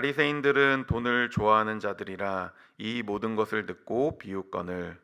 바리새인들은 돈을 좋아하는 자들이라 이 모든 것을 듣고 비웃거늘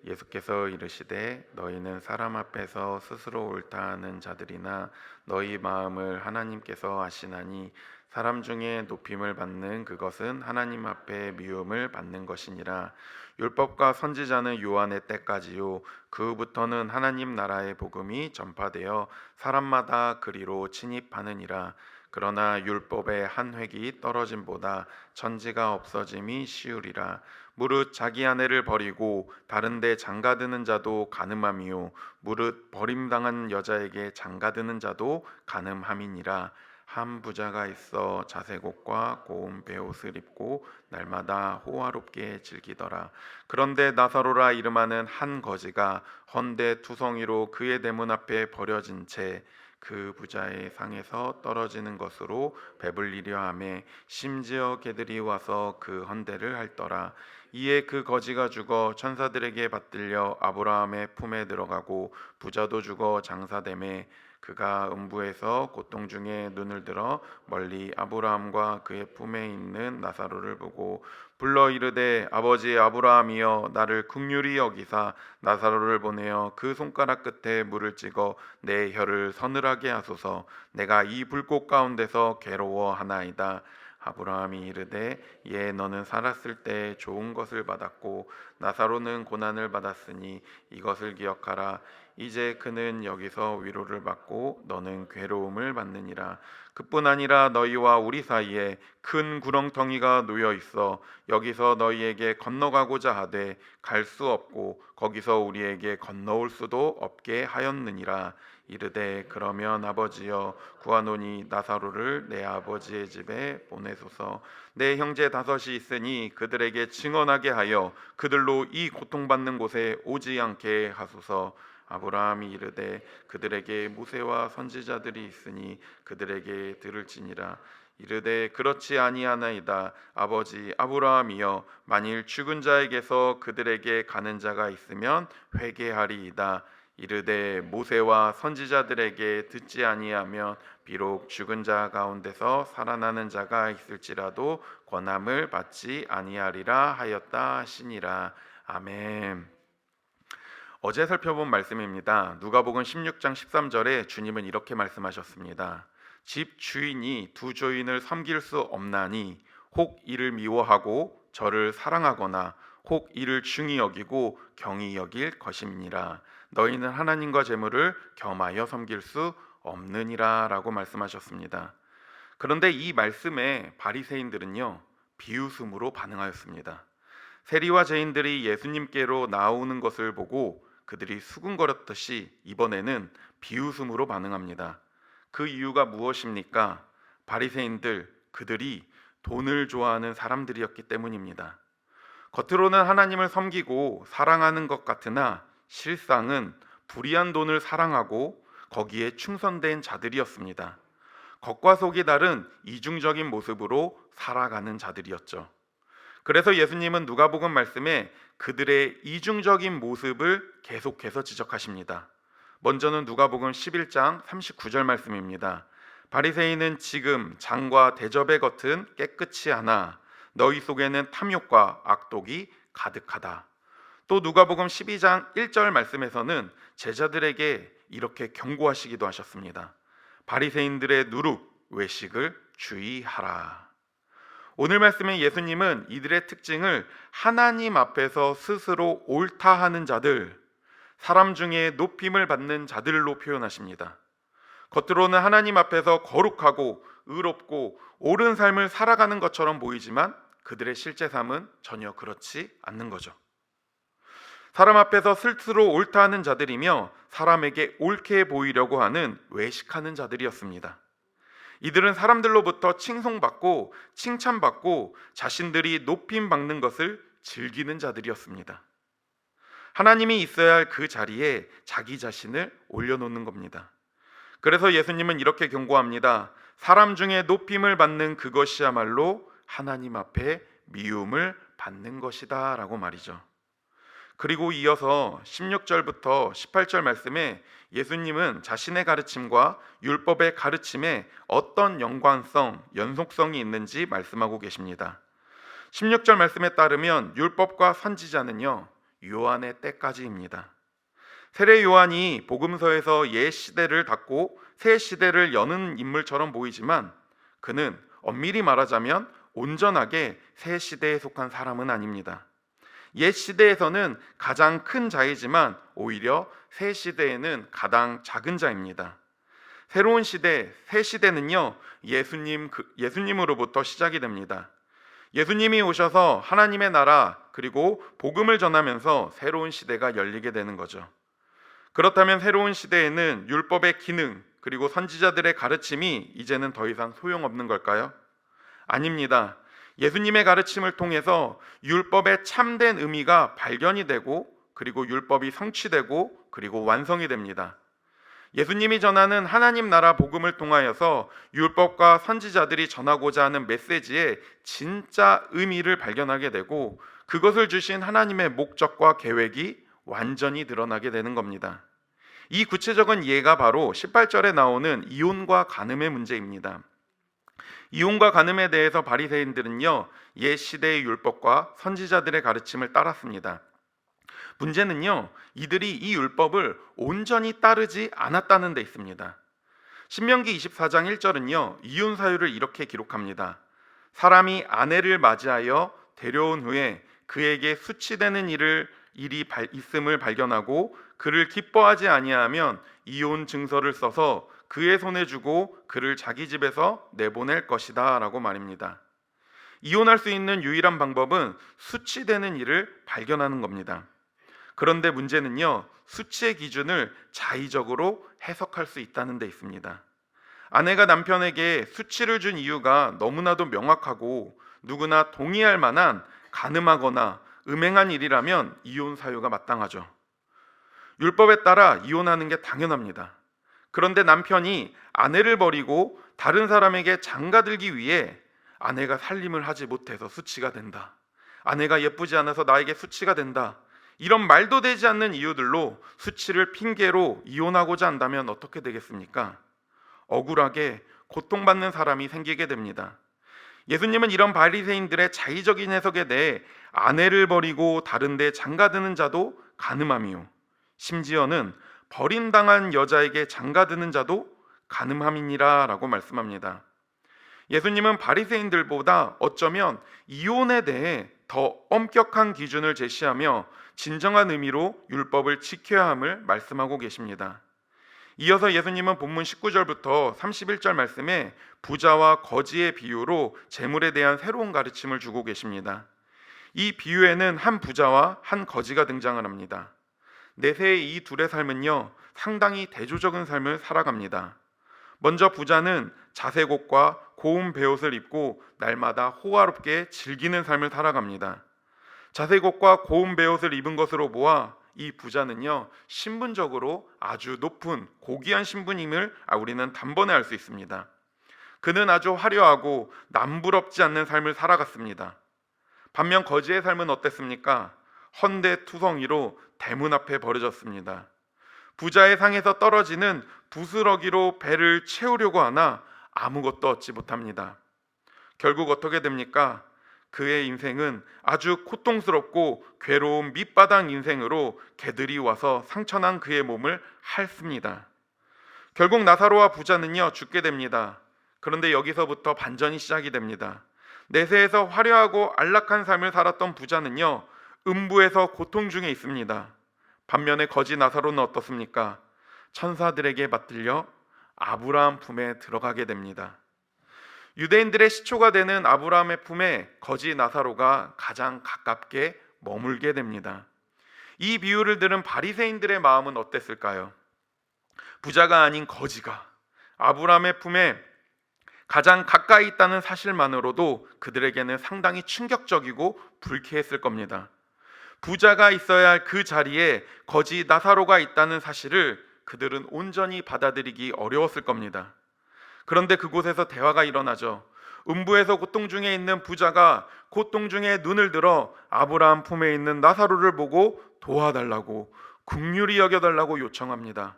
예수께서 이르시되 너희는 사람 앞에서 스스로 옳다 하는 자들이나 너희 마음을 하나님께서 아시나니 사람 중에 높임을 받는 그것은 하나님 앞에 미움을 받는 것이니라. 율법과 선지자는 요한의 때까지요 그부터는 하나님 나라의 복음이 전파되어 사람마다 그리로 침입하느니라. 그러나 율법의 한 획이 떨어짐보다 천지가 없어짐이 쉬우리라. 무릇 자기 아내를 버리고 다른 데 장가드는 자도 간음함이요 무릇 버림당한 여자에게 장가드는 자도 간음함이니라. 한 부자가 있어 자색옷과 고운 베옷을 입고 날마다 호화롭게 즐기더라. 그런데 나사로라 이름하는 한 거지가 헌데 투성이로 그의 대문 앞에 버려진 채 그 부자의 상에서 떨어지는 것으로 배불리려 하매 심지어 개들이 와서 그 헌대를 핥더라. 이에 그 거지가 죽어 천사들에게 받들려 아브라함의 품에 들어가고 부자도 죽어 장사되매 그가 음부에서 고통 중에 눈을 들어 멀리 아브라함과 그의 품에 있는 나사로를 보고 불러 이르되 아버지 아브라함이여 나를 긍휼히 여기사 나사로를 보내어 그 손가락 끝에 물을 찍어 내 혀를 서늘하게 하소서. 내가 이 불꽃 가운데서 괴로워하나이다. 아브라함이 이르되 예 너는 살았을 때 좋은 것을 받았고 나사로는 고난을 받았으니 이것을 기억하라. 이제 그는 여기서 위로를 받고 너는 괴로움을 받느니라. 그뿐 아니라 너희와 우리 사이에 큰 구렁텅이가 놓여 있어 여기서 너희에게 건너가고자 하되 갈 수 없고 거기서 우리에게 건너올 수도 없게 하였느니라. 이르되 그러면 아버지여 구하노니 나사로를 내 아버지의 집에 보내소서. 내 형제 다섯이 있으니 그들에게 증언하게 하여 그들로 이 고통받는 곳에 오지 않게 하소서. 아브라함이 이르되 그들에게 모세와 선지자들이 있으니 그들에게 들을지니라. 이르되 그렇지 아니하나이다. 아버지 아브라함이여 만일 죽은 자에게서 그들에게 가는 자가 있으면 회개하리이다. 이르되 모세와 선지자들에게 듣지 아니하면 비록 죽은 자 가운데서 살아나는 자가 있을지라도 권함을 받지 아니하리라 하였다 하시니라. 아멘. 어제 살펴본 말씀입니다. 누가복음 16장 13절에 주님은 이렇게 말씀하셨습니다. 집 주인이 두 주인을 섬길 수 없나니 혹 이를 미워하고 저를 사랑하거나 혹 이를 중히 여기고 경히 여길 것임이니라. 너희는 하나님과 재물을 겸하여 섬길 수 없느니라 라고 말씀하셨습니다. 그런데 이 말씀에 바리새인들은요 비웃음으로 반응하였습니다. 세리와 죄인들이 예수님께로 나오는 것을 보고 그들이 수군거렸듯이 이번에는 비웃음으로 반응합니다. 그 이유가 무엇입니까? 바리새인들 그들이 돈을 좋아하는 사람들이었기 때문입니다. 겉으로는 하나님을 섬기고 사랑하는 것 같으나 실상은 불의한 돈을 사랑하고 거기에 충성된 자들이었습니다. 겉과 속이 다른 이중적인 모습으로 살아가는 자들이었죠. 그래서 예수님은 누가복음 말씀에 그들의 이중적인 모습을 계속해서 지적하십니다. 먼저는 누가복음 11장 39절 말씀입니다. 바리새인은 지금 장과 대접의 겉은 깨끗이 하나 너희 속에는 탐욕과 악독이 가득하다. 또 누가복음 12장 1절 말씀에서는 제자들에게 이렇게 경고하시기도 하셨습니다. 바리새인들의 누룩 외식을 주의하라. 오늘 말씀에 예수님은 이들의 특징을 하나님 앞에서 스스로 옳다 하는 자들, 사람 중에 높임을 받는 자들로 표현하십니다. 겉으로는 하나님 앞에서 거룩하고 의롭고 옳은 삶을 살아가는 것처럼 보이지만 그들의 실제 삶은 전혀 그렇지 않는 거죠. 사람 앞에서 스스로 옳다 하는 자들이며 사람에게 옳게 보이려고 하는 외식하는 자들이었습니다. 이들은 사람들로부터 칭송받고 칭찬받고 자신들이 높임받는 것을 즐기는 자들이었습니다. 하나님이 있어야 할 그 자리에 자기 자신을 올려놓는 겁니다. 그래서 예수님은 이렇게 경고합니다. 사람 중에 높임을 받는 그것이야말로 하나님 앞에 미움을 받는 것이다 라고 말이죠. 그리고 이어서 16절부터 18절 말씀에 예수님은 자신의 가르침과 율법의 가르침에 어떤 연관성, 연속성이 있는지 말씀하고 계십니다. 16절 말씀에 따르면 율법과 선지자는요, 요한의 때까지입니다. 세례 요한이 복음서에서 옛 시대를 닫고 새 시대를 여는 인물처럼 보이지만 그는 엄밀히 말하자면 온전하게 새 시대에 속한 사람은 아닙니다. 옛 시대에서는 가장 큰 자이지만 오히려 새 시대에는 가장 작은 자입니다. 새로운 시대, 새 시대는요, 예수님으로부터 시작이 됩니다. 예수님이 오셔서 하나님의 나라 그리고 복음을 전하면서 새로운 시대가 열리게 되는 거죠. 그렇다면 새로운 시대에는 율법의 기능 그리고 선지자들의 가르침이 이제는 더 이상 소용없는 걸까요? 아닙니다. 예수님의 가르침을 통해서 율법의 참된 의미가 발견이 되고 그리고 율법이 성취되고 그리고 완성이 됩니다. 예수님이 전하는 하나님 나라 복음을 통하여서 율법과 선지자들이 전하고자 하는 메시지의 진짜 의미를 발견하게 되고 그것을 주신 하나님의 목적과 계획이 완전히 드러나게 되는 겁니다. 이 구체적인 예가 바로 18절에 나오는 이혼과 간음의 문제입니다. 이혼과 간음에 대해서 바리새인들은요, 옛 시대의 율법과 선지자들의 가르침을 따랐습니다. 문제는요, 이들이 이 율법을 온전히 따르지 않았다는 데 있습니다. 신명기 24장 1절은요, 이혼 사유를 이렇게 기록합니다. 사람이 아내를 맞이하여 데려온 후에 그에게 수치되는 일이 있음을 발견하고 그를 기뻐하지 아니하면 이혼 증서를 써서 그의 손에 주고 그를 자기 집에서 내보낼 것이다 라고 말입니다. 이혼할 수 있는 유일한 방법은 수치되는 일을 발견하는 겁니다. 그런데 문제는요, 수치의 기준을 자의적으로 해석할 수 있다는 데 있습니다. 아내가 남편에게 수치를 준 이유가 너무나도 명확하고 누구나 동의할 만한 간음하거나 음행한 일이라면 이혼 사유가 마땅하죠. 율법에 따라 이혼하는 게 당연합니다. 그런데 남편이 아내를 버리고 다른 사람에게 장가들기 위해 아내가 살림을 하지 못해서 수치가 된다. 아내가 예쁘지 않아서 나에게 수치가 된다. 이런 말도 되지 않는 이유들로 수치를 핑계로 이혼하고자 한다면 어떻게 되겠습니까? 억울하게 고통받는 사람이 생기게 됩니다. 예수님은 이런 바리새인들의 자의적인 해석에 대해 아내를 버리고 다른 데 장가드는 자도 간음함이요, 심지어는 버림당한 여자에게 장가드는 자도 간음함이니라 라고 말씀합니다. 예수님은 바리새인들보다 어쩌면 이혼에 대해 더 엄격한 기준을 제시하며 진정한 의미로 율법을 지켜야 함을 말씀하고 계십니다. 이어서 예수님은 본문 19절부터 31절 말씀에 부자와 거지의 비유로 재물에 대한 새로운 가르침을 주고 계십니다. 이 비유에는 한 부자와 한 거지가 등장을 합니다. 내세의 이 둘의 삶은요, 상당히 대조적인 삶을 살아갑니다. 먼저 부자는 자색옷과 고운 베옷을 입고 날마다 호화롭게 즐기는 삶을 살아갑니다. 자색옷과 고운 베옷을 입은 것으로 보아 이 부자는요, 신분적으로 아주 높은 고귀한 신분임을 우리는 단번에 알 수 있습니다. 그는 아주 화려하고 남부럽지 않는 삶을 살아갔습니다. 반면 거지의 삶은 어땠습니까? 헌데투성이로 대문 앞에 버려졌습니다. 부자의 상에서 떨어지는 부스러기로 배를 채우려고 하나 아무것도 얻지 못합니다. 결국 어떻게 됩니까? 그의 인생은 아주 고통스럽고 괴로운 밑바닥 인생으로 개들이 와서 상처난 그의 몸을 핥습니다. 결국 나사로와 부자는요, 죽게 됩니다. 그런데 여기서부터 반전이 시작이 됩니다. 내세에서 화려하고 안락한 삶을 살았던 부자는요, 음부에서 고통 중에 있습니다. 반면에 거지 나사로는 어떻습니까? 천사들에게 맞들려 아브라함 품에 들어가게 됩니다. 유대인들의 시초가 되는 아브라함의 품에 거지 나사로가 가장 가깝게 머물게 됩니다. 이 비유를 들은 바리새인들의 마음은 어땠을까요? 부자가 아닌 거지가 아브라함의 품에 가장 가까이 있다는 사실만으로도 그들에게는 상당히 충격적이고 불쾌했을 겁니다. 부자가 있어야 할 그 자리에 거지 나사로가 있다는 사실을 그들은 온전히 받아들이기 어려웠을 겁니다. 그런데 그곳에서 대화가 일어나죠. 음부에서 고통 중에 있는 부자가 고통 중에 눈을 들어 아브라함 품에 있는 나사로를 보고 도와달라고, 긍휼히 여겨달라고 요청합니다.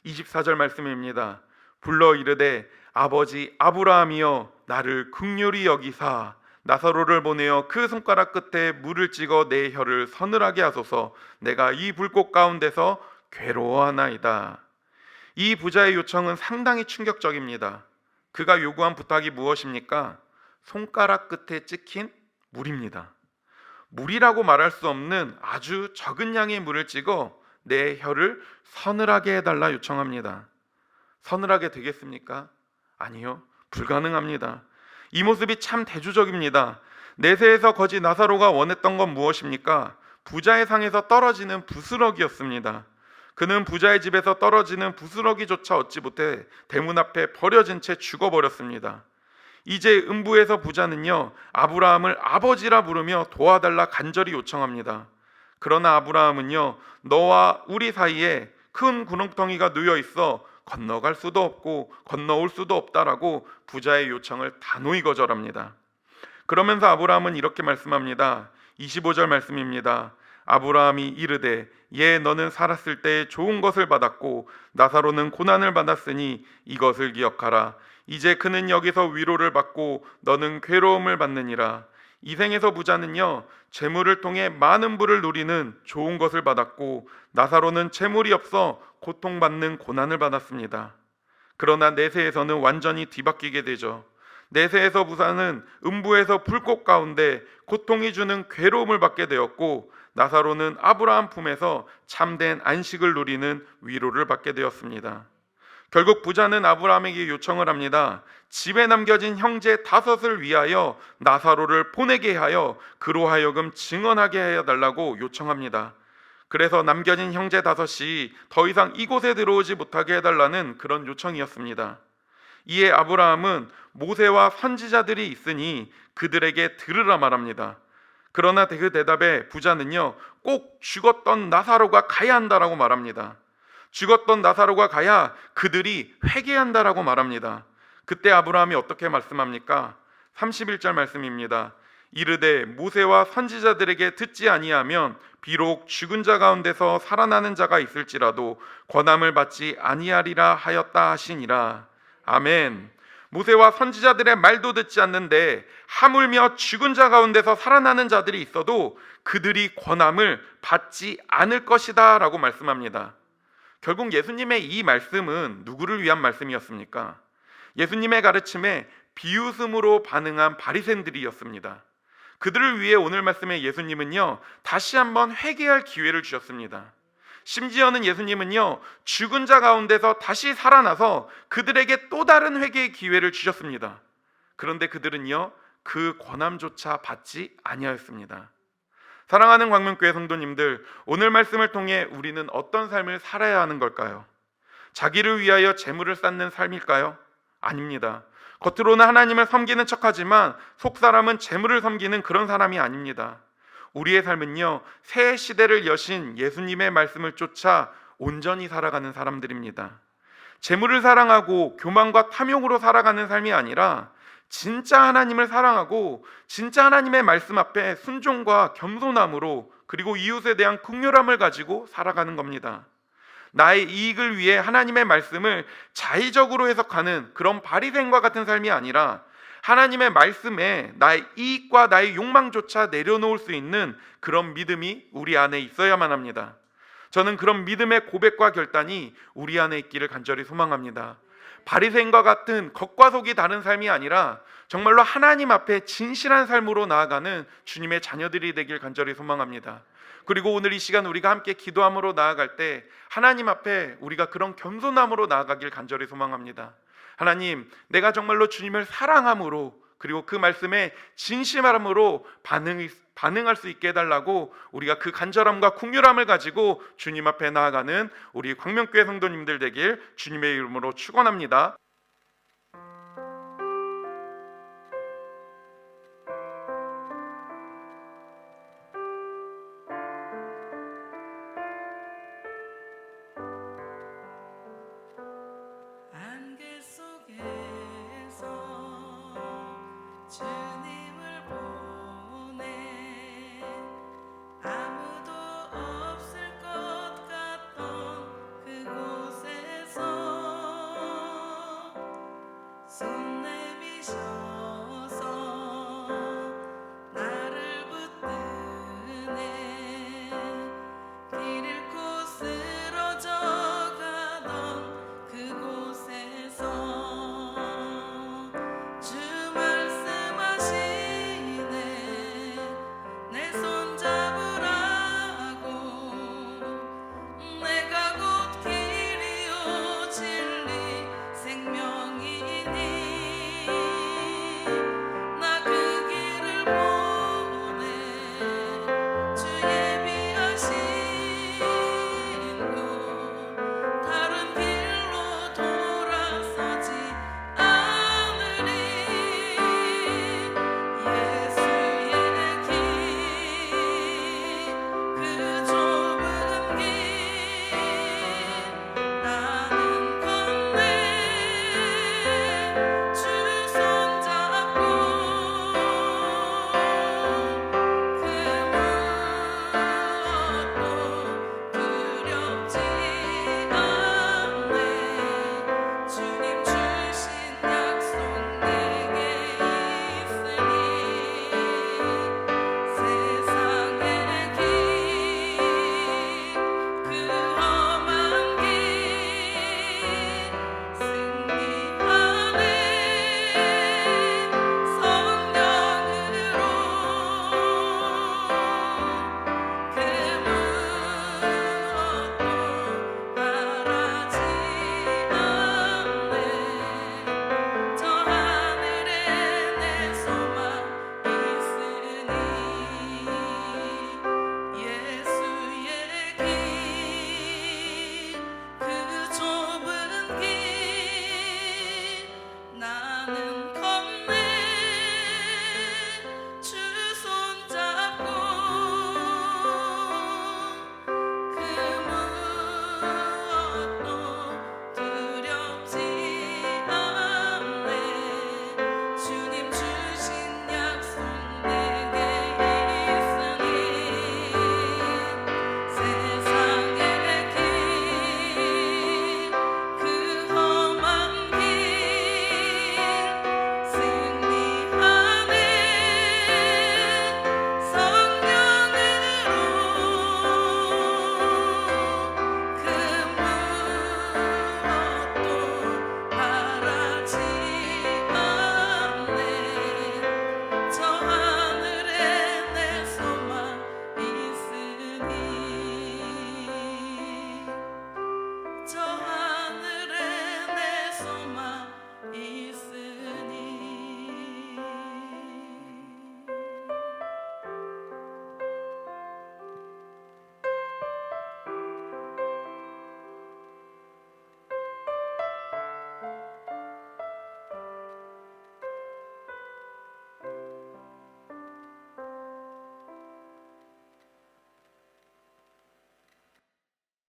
24절 말씀입니다. 불러 이르되 아버지 아브라함이여 나를 긍휼히 여기사 나사로를 보내어 그 손가락 끝에 물을 찍어 내 혀를 서늘하게 하소서. 내가 이 불꽃 가운데서 괴로워하나이다. 이 부자의 요청은 상당히 충격적입니다. 그가 요구한 부탁이 무엇입니까? 손가락 끝에 찍힌 물입니다. 물이라고 말할 수 없는 아주 적은 양의 물을 찍어 내 혀를 서늘하게 해달라 요청합니다. 서늘하게 되겠습니까? 아니요, 불가능합니다. 이 모습이 참 대조적입니다. 내세에서 거지 나사로가 원했던 건 무엇입니까? 부자의 상에서 떨어지는 부스러기였습니다. 그는 부자의 집에서 떨어지는 부스러기조차 얻지 못해 대문 앞에 버려진 채 죽어버렸습니다. 이제 음부에서 부자는요, 아브라함을 아버지라 부르며 도와달라 간절히 요청합니다. 그러나 아브라함은요, 너와 우리 사이에 큰 구렁텅이가 놓여 있어 건너갈 수도 없고 건너올 수도 없다라고 부자의 요청을 단호히 거절합니다. 그러면서 아브라함은 이렇게 말씀합니다. 25절 말씀입니다. 아브라함이 이르되 예 너는 살았을 때 좋은 것을 받았고 나사로는 고난을 받았으니 이것을 기억하라. 이제 그는 여기서 위로를 받고 너는 괴로움을 받느니라. 이 생에서 부자는요, 재물을 통해 많은 부를 누리는 좋은 것을 받았고 나사로는 재물이 없어 고통받는 고난을 받았습니다. 그러나 내세에서는 완전히 뒤바뀌게 되죠. 내세에서 부자는 음부에서 불꽃 가운데 고통이 주는 괴로움을 받게 되었고 나사로는 아브라함 품에서 참된 안식을 누리는 위로를 받게 되었습니다. 결국 부자는 아브라함에게 요청을 합니다. 집에 남겨진 형제 5을 위하여 나사로를 보내게 하여 그로 하여금 증언하게 해달라고 요청합니다. 그래서 남겨진 형제 5이 더 이상 이곳에 들어오지 못하게 해달라는 그런 요청이었습니다. 이에 아브라함은 모세와 선지자들이 있으니 그들에게 들으라 말합니다. 그러나 그 대답에 부자는요, 꼭 죽었던 나사로가 가야 한다라고 말합니다. 죽었던 나사로가 가야 그들이 회개한다라고 말합니다. 그때 아브라함이 어떻게 말씀합니까? 31절 말씀입니다. 이르되 모세와 선지자들에게 듣지 아니하면 비록 죽은 자 가운데서 살아나는 자가 있을지라도 권함을 받지 아니하리라 하였다 하시니라. 아멘. 모세와 선지자들의 말도 듣지 않는데 하물며 죽은 자 가운데서 살아나는 자들이 있어도 그들이 권함을 받지 않을 것이다 라고 말씀합니다. 결국 예수님의 이 말씀은 누구를 위한 말씀이었습니까? 예수님의 가르침에 비웃음으로 반응한 바리새인들이었습니다. 그들을 위해 오늘 말씀에 예수님은요, 다시 한번 회개할 기회를 주셨습니다. 심지어는 예수님은요, 죽은 자 가운데서 다시 살아나서 그들에게 또 다른 회개의 기회를 주셨습니다. 그런데 그들은요, 그 권함조차 받지 아니하였습니다. 사랑하는 광명교회 성도님들, 오늘 말씀을 통해 우리는 어떤 삶을 살아야 하는 걸까요? 자기를 위하여 재물을 쌓는 삶일까요? 아닙니다. 겉으로는 하나님을 섬기는 척하지만 속사람은 재물을 섬기는 그런 사람이 아닙니다. 우리의 삶은요, 새 시대를 여신 예수님의 말씀을 쫓아 온전히 살아가는 사람들입니다. 재물을 사랑하고 교만과 탐욕으로 살아가는 삶이 아니라 진짜 하나님을 사랑하고 진짜 하나님의 말씀 앞에 순종과 겸손함으로 그리고 이웃에 대한 긍휼함을 가지고 살아가는 겁니다. 나의 이익을 위해 하나님의 말씀을 자의적으로 해석하는 그런 바리새인과 같은 삶이 아니라 하나님의 말씀에 나의 이익과 나의 욕망조차 내려놓을 수 있는 그런 믿음이 우리 안에 있어야만 합니다. 저는 그런 믿음의 고백과 결단이 우리 안에 있기를 간절히 소망합니다. 바리새인과 같은 겉과 속이 다른 삶이 아니라 정말로 하나님 앞에 진실한 삶으로 나아가는 주님의 자녀들이 되길 간절히 소망합니다. 그리고 오늘 이 시간 우리가 함께 기도함으로 나아갈 때 하나님 앞에 우리가 그런 겸손함으로 나아가길 간절히 소망합니다. 하나님, 내가 정말로 주님을 사랑함으로 그리고 그 말씀에 진심함으로 반응할 수 있게 해달라고 우리가 그 간절함과 긍휼함을 가지고 주님 앞에 나아가는 우리 광명교회 성도님들 되길 주님의 이름으로 축원합니다.